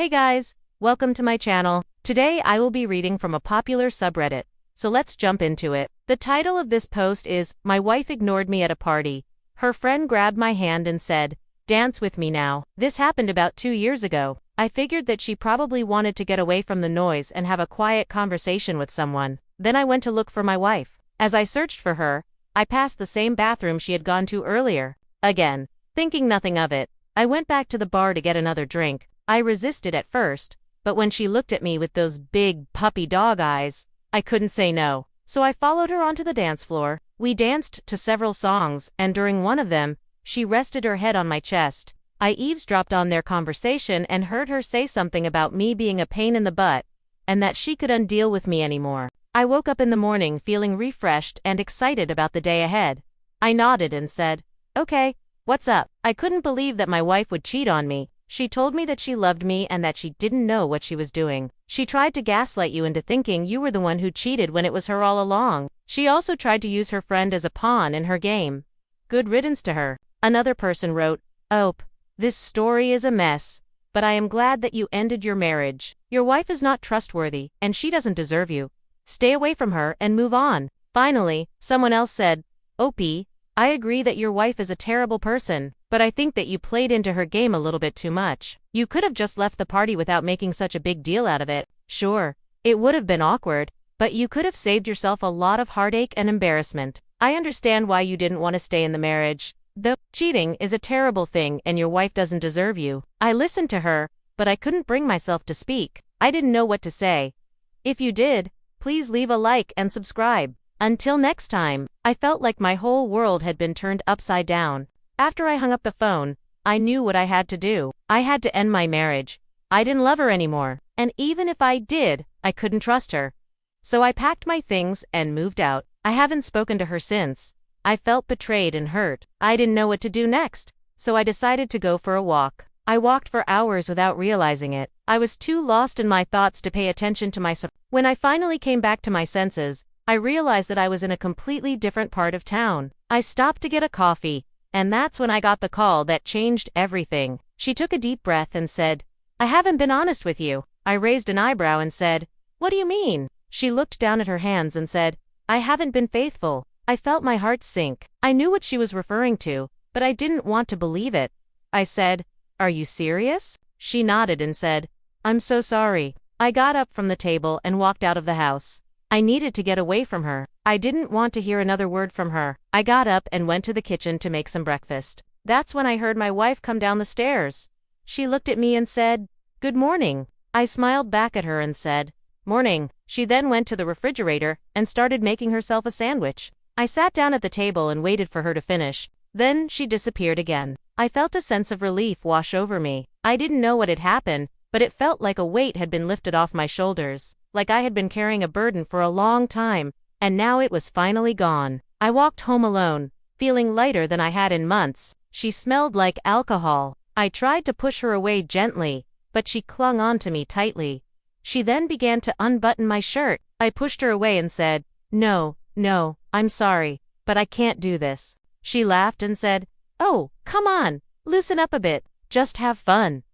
Hey guys, welcome to my channel. Today I will be reading from a popular subreddit, so let's jump into it. The title of this post is, "My wife ignored me at a party. Her friend grabbed my hand and said, 'Dance with me now.' This happened about 2 years ago. I figured that she probably wanted to get away from the noise and have a quiet conversation with someone. Then I went to look for my wife. As I searched for her, I passed the same bathroom she had gone to earlier. Again, thinking nothing of it, I went back to the bar to get another drink. I resisted at first, but when she looked at me with those big puppy dog eyes, I couldn't say no. So I followed her onto the dance floor. We danced to several songs, and during one of them, she rested her head on my chest. I eavesdropped on their conversation and heard her say something about me being a pain in the butt, and that she couldn't deal with me anymore. I woke up in the morning feeling refreshed and excited about the day ahead. I nodded and said, "Okay, what's up?" I couldn't believe that my wife would cheat on me. She told me that she loved me and that she didn't know what she was doing. She tried to gaslight you into thinking you were the one who cheated when it was her all along. She also tried to use her friend as a pawn in her game. Good riddance to her. Another person wrote, "Ope, this story is a mess, but I am glad that you ended your marriage. Your wife is not trustworthy, and she doesn't deserve you. Stay away from her and move on." Finally, someone else said, "Opie, I agree that your wife is a terrible person, but I think that you played into her game a little bit too much. You could have just left the party without making such a big deal out of it. Sure, it would have been awkward, but you could have saved yourself a lot of heartache and embarrassment. I understand why you didn't want to stay in the marriage. Though cheating is a terrible thing and your wife doesn't deserve you." I listened to her, but I couldn't bring myself to speak. I didn't know what to say. If you did, please leave a like and subscribe. Until next time, I felt like my whole world had been turned upside down. After I hung up the phone, I knew what I had to do. I had to end my marriage. I didn't love her anymore, and even if I did, I couldn't trust her. So I packed my things and moved out. I haven't spoken to her since. I felt betrayed and hurt. I didn't know what to do next, so I decided to go for a walk. I walked for hours without realizing it. I was too lost in my thoughts to pay attention to my surroundings. When I finally came back to my senses, I realized that I was in a completely different part of town. I stopped to get a coffee, and that's when I got the call that changed everything. She took a deep breath and said, "I haven't been honest with you." I raised an eyebrow and said, "What do you mean?" She looked down at her hands and said, "I haven't been faithful." I felt my heart sink. I knew what she was referring to, but I didn't want to believe it. I said, "Are you serious?" She nodded and said, "I'm so sorry." I got up from the table and walked out of the house. I needed to get away from her. I didn't want to hear another word from her. I got up and went to the kitchen to make some breakfast. That's when I heard my wife come down the stairs. She looked at me and said, "Good morning." I smiled back at her and said, "Morning." She then went to the refrigerator and started making herself a sandwich. I sat down at the table and waited for her to finish. Then she disappeared again. I felt a sense of relief wash over me. I didn't know what had happened, but it felt like a weight had been lifted off my shoulders, like I had been carrying a burden for a long time, and now it was finally gone. I walked home alone, feeling lighter than I had in months. She smelled like alcohol. I tried to push her away gently, but she clung on to me tightly. She then began to unbutton my shirt. I pushed her away and said, No, I'm sorry, but I can't do this." She laughed and said, "Oh, come on, loosen up a bit, just have fun."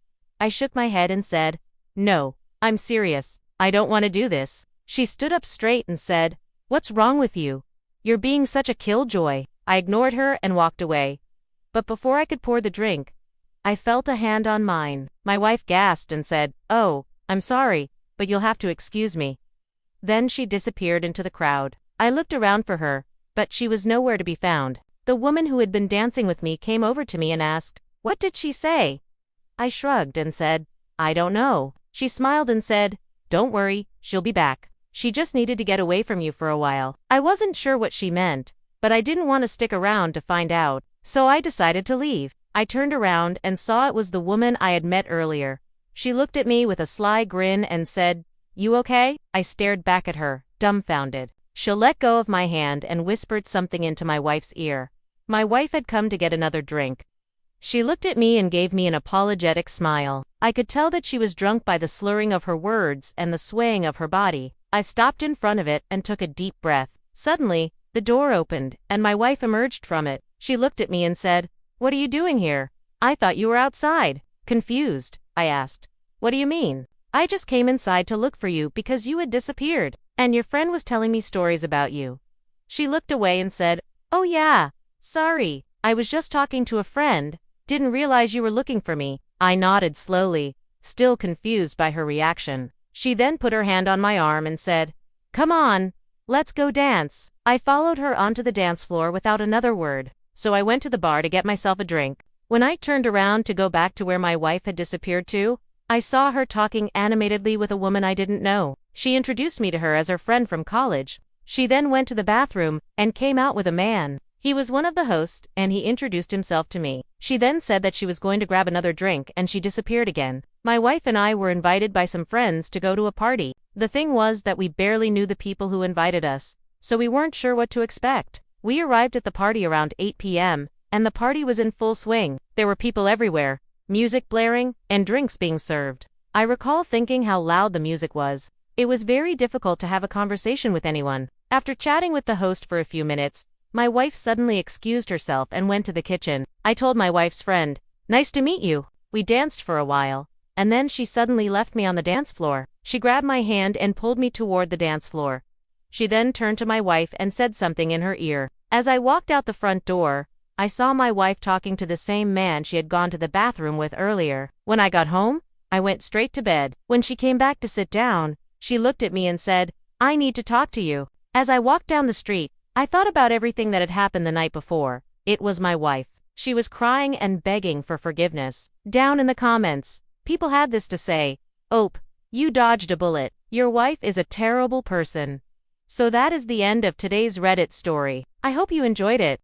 I shook my head and said, "No, I'm serious. I don't want to do this." She stood up straight and said, "What's wrong with you? You're being such a killjoy." I ignored her and walked away. But before I could pour the drink, I felt a hand on mine. My wife gasped and said, "Oh, I'm sorry, but you'll have to excuse me." Then she disappeared into the crowd. I looked around for her, but she was nowhere to be found. The woman who had been dancing with me came over to me and asked, "What did she say?" I shrugged and said, "I don't know." She smiled and said, "Don't worry, she'll be back. She just needed to get away from you for a while." I wasn't sure what she meant, but I didn't want to stick around to find out, so I decided to leave. I turned around and saw it was the woman I had met earlier. She looked at me with a sly grin and said, "You okay?" I stared back at her, dumbfounded. She let go of my hand and whispered something into my wife's ear. My wife had come to get another drink. She looked at me and gave me an apologetic smile. I could tell that she was drunk by the slurring of her words and the swaying of her body. I stopped in front of it and took a deep breath. Suddenly, the door opened, and my wife emerged from it. She looked at me and said, "What are you doing here? I thought you were outside." Confused, I asked, What do you mean? I just came inside to look for you because you had disappeared, and your friend was telling me stories about you. She looked away and said, "Oh yeah, sorry, I was just talking to a friend, didn't realize you were looking for me." I nodded slowly, still confused by her reaction. She then put her hand on my arm and said, "Come on, let's go dance." I followed her onto the dance floor without another word, so I went to the bar to get myself a drink. When I turned around to go back to where my wife had disappeared to, I saw her talking animatedly with a woman I didn't know. She introduced me to her as her friend from college. She then went to the bathroom and came out with a man. He was one of the hosts, and he introduced himself to me. She then said that she was going to grab another drink and she disappeared again. My wife and I were invited by some friends to go to a party. The thing was that we barely knew the people who invited us, so we weren't sure what to expect. We arrived at the party around 8 p.m., and the party was in full swing. There were people everywhere, music blaring, and drinks being served. I recall thinking how loud the music was. It was very difficult to have a conversation with anyone. After chatting with the host for a few minutes, my wife suddenly excused herself and went to the kitchen. I told my wife's friend, "Nice to meet you." We danced for a while, and then she suddenly left me on the dance floor. She grabbed my hand and pulled me toward the dance floor. She then turned to my wife and said something in her ear. As I walked out the front door, I saw my wife talking to the same man she had gone to the bathroom with earlier. When I got home, I went straight to bed. When she came back to sit down, she looked at me and said, "I need to talk to you." As I walked down the street, I thought about everything that had happened the night before. It was my wife. She was crying and begging for forgiveness. Down in the comments, people had this to say, "Ope, you dodged a bullet. Your wife is a terrible person." So that is the end of today's Reddit story. I hope you enjoyed it.